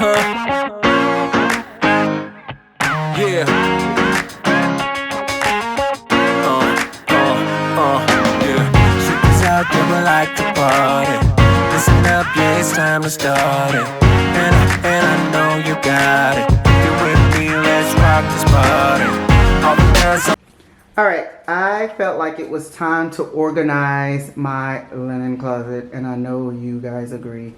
Yeah. Yeah. Chicks out there would like to party. Listen up, yeah, it's time to start it. And I know you got it. You with me, let's rock this party. All the girls. Alright, I felt like it was time to organize my linen closet, and I know you guys agree.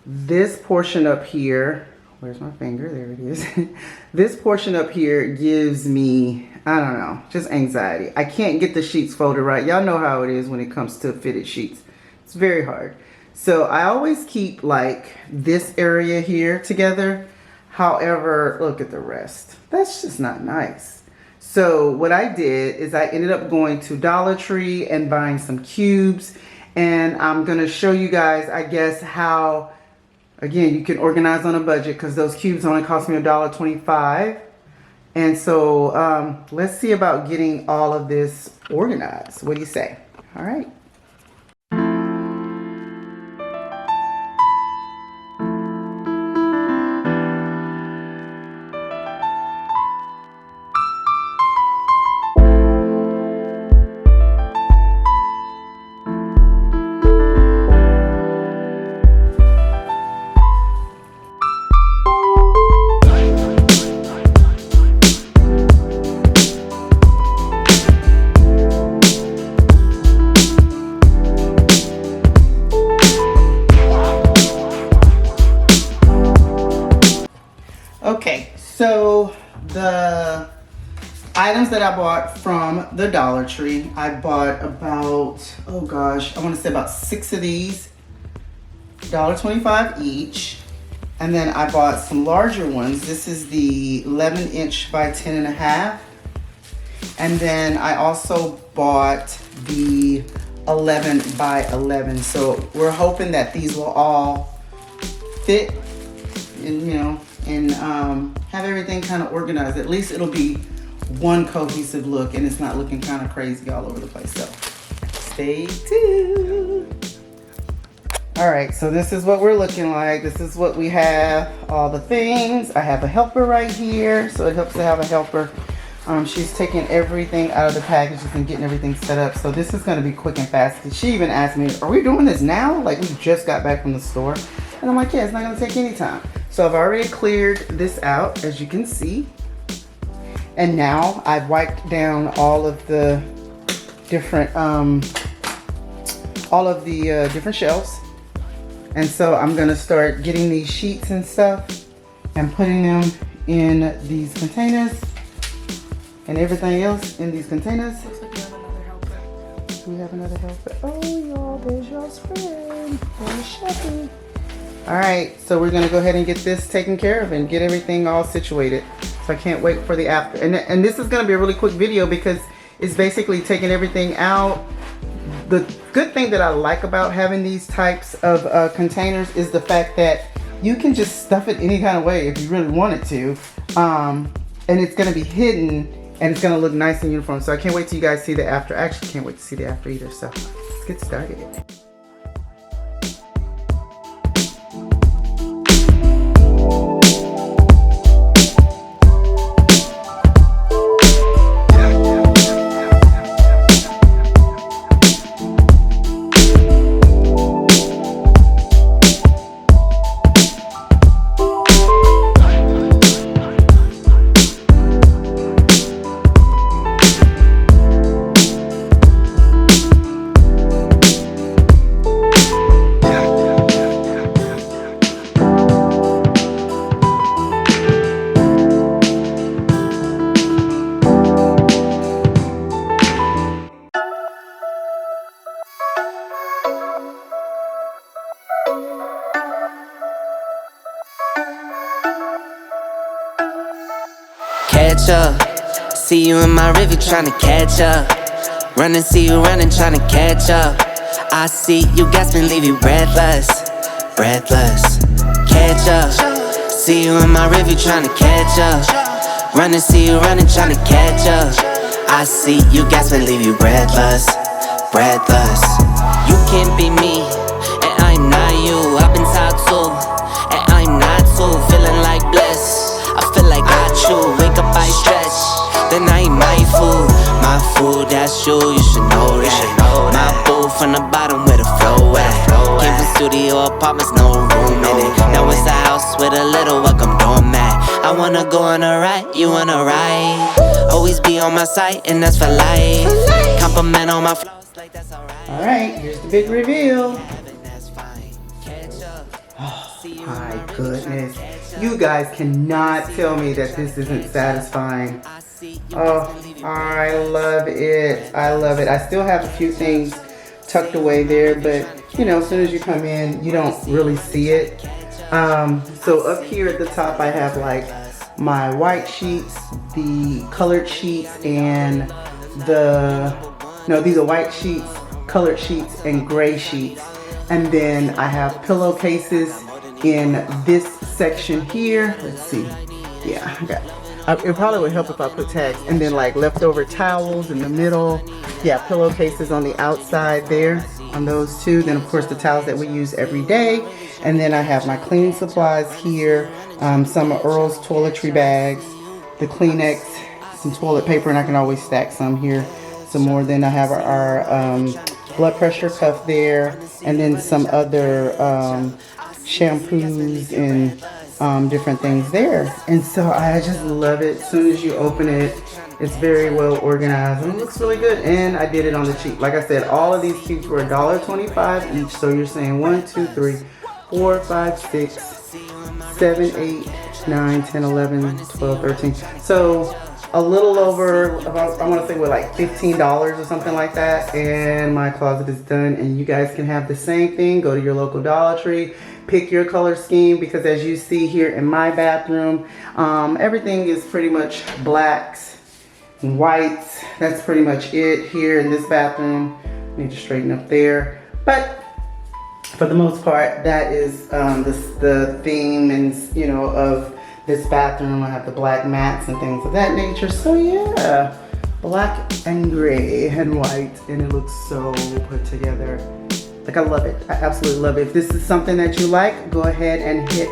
This portion up here, where's my finger? There it is. This portion up here gives me, I don't know, just anxiety. I can't get the sheets folded right. Y'all know how it is when it comes to fitted sheets. It's very hard. So I always keep like this area here together. However, look at the rest. That's just not nice. So what I did is I ended up going to Dollar Tree and buying some cubes. And I'm going to show you guys, I guess, how, again, you can organize on a budget, because those cubes only cost me $1.25. And so let's see about getting all of this organized. What do you say? All right. Okay, so the items that I bought from the Dollar Tree, I bought about, oh gosh, I want to say about 6 of these, $1.25 each. And then I bought some larger ones. This is the 11" by 10.5. And then I also bought the 11 by 11. So we're hoping that these will all fit and, you know, and have everything kind of organized. At least it'll be one cohesive look and it's not looking kind of crazy all over the place. So stay tuned. All right, so this is what we're looking like. This is what we have, all the things. I have a helper right here, so it helps to have a helper. She's taking everything out of the packages and getting everything set up. So this is gonna be quick and fast. She even asked me, are we doing this now? Like, we just got back from the store. And I'm like, yeah, it's not gonna take any time. So I've already cleared this out, as you can see. And now I've wiped down all of the different, different shelves. And so I'm gonna start getting these sheets and stuff and putting them in these containers and everything else in these containers. Looks like we have another helper. We have another helper. Oh, y'all, there's y'all's friend. There's Sheppy. All right, so we're gonna go ahead and get this taken care of and get everything all situated. So I can't wait for the after. And this is gonna be a really quick video because it's basically taking everything out. The good thing that I like about having these types of containers is the fact that you can just stuff it any kind of way if you really wanted to. And it's gonna be hidden and it's gonna look nice and uniform. So I can't wait till you guys see the after. I actually can't wait to see the after either. So let's get started. Catch up, see you in my river tryna catch up. Running, see you running, tryna catch up. I see you gasping, leave you breathless, breathless. Catch up, see you in my river tryna catch up. Running, see you running, tryna catch up. I see you gasping, leave you breathless, breathless. You can't be me, and I'm not you. I've been taught to, and I'm not too. Ooh, that's you should know that. My boo from the bottom where the flow at. Came from studio apartments, no room in it. Now it's a house with a little welcome doormat. I wanna go on a ride, you wanna ride? Always be on my side, and that's for life. Compliment on my flows like that's alright. All right, here's the big reveal. That's fine. Catch up. Oh my goodness. You guys cannot tell me that this isn't satisfying. Oh, I love it. I love it. I still have a few things tucked away there, but you know, as soon as you come in, you don't really see it. So up here at the top, I have like my white sheets, the colored sheets, and these are white sheets, colored sheets, and gray sheets. And then I have pillowcases in this section here. Let's see. Yeah, I got it. Probably would help if I put tags. And then like leftover towels in the middle. Yeah, pillowcases on the outside there on those two. Then of course the towels that we use every day. And then I have my cleaning supplies here. Some of Earl's toiletry bags, the Kleenex, some toilet paper, and I can always stack some here. Some more. Then I have our blood pressure cuff there, and then some other shampoos and different things there. And so I just love it. As soon as you open it, it's very well organized and it looks really good. And I did it on the cheap. Like I said, all of these cubes were $1.25 each. So you're saying 1, 2, 3, 4, 5, 6, 7, 8, 9, 10, 11, 12, 13. So a little over, about, I want to say, like $15 or something like that. And my closet is done. And you guys can have the same thing. Go to your local Dollar Tree. Pick your color scheme, because as you see here in my bathroom, everything is pretty much blacks and whites. That's pretty much it here in this bathroom. Need to straighten up there. But for the most part, that is the theme and, you know, of this bathroom. I have the black mats and things of that nature. So yeah, black and gray and white, and it looks so put together. Like, I love it. I absolutely love it. If this is something that you like, go ahead and hit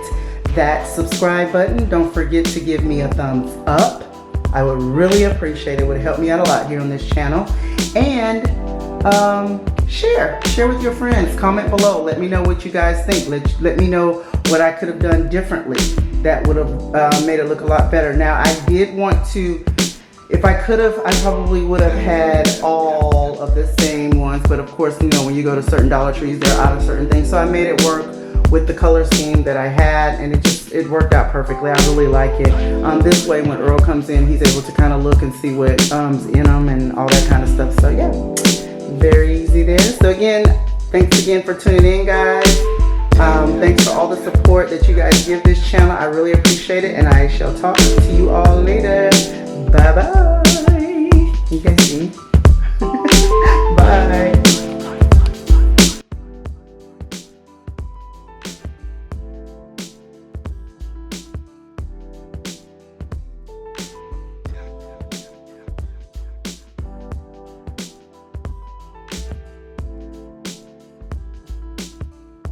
that subscribe button. Don't forget to give me a thumbs up. I would really appreciate it. It would help me out a lot here on this channel. And share with your friends. Comment below. Let me know what you guys think. Let me know what I could have done differently that would have made it look a lot better. Now, I did want to, if I could have, I probably would have had all of the same ones. But of course, you know, when you go to certain Dollar Trees, they're out of certain things. So I made it work with the color scheme that I had, and it worked out perfectly. I really like it. This way, when Earl comes in, he's able to kind of look and see what's in them and all that kind of stuff. So yeah, very easy there. So again, thanks again for tuning in, guys. Thanks for all the support that you guys give this channel. I really appreciate it, and I shall talk to you all later. Bye bye.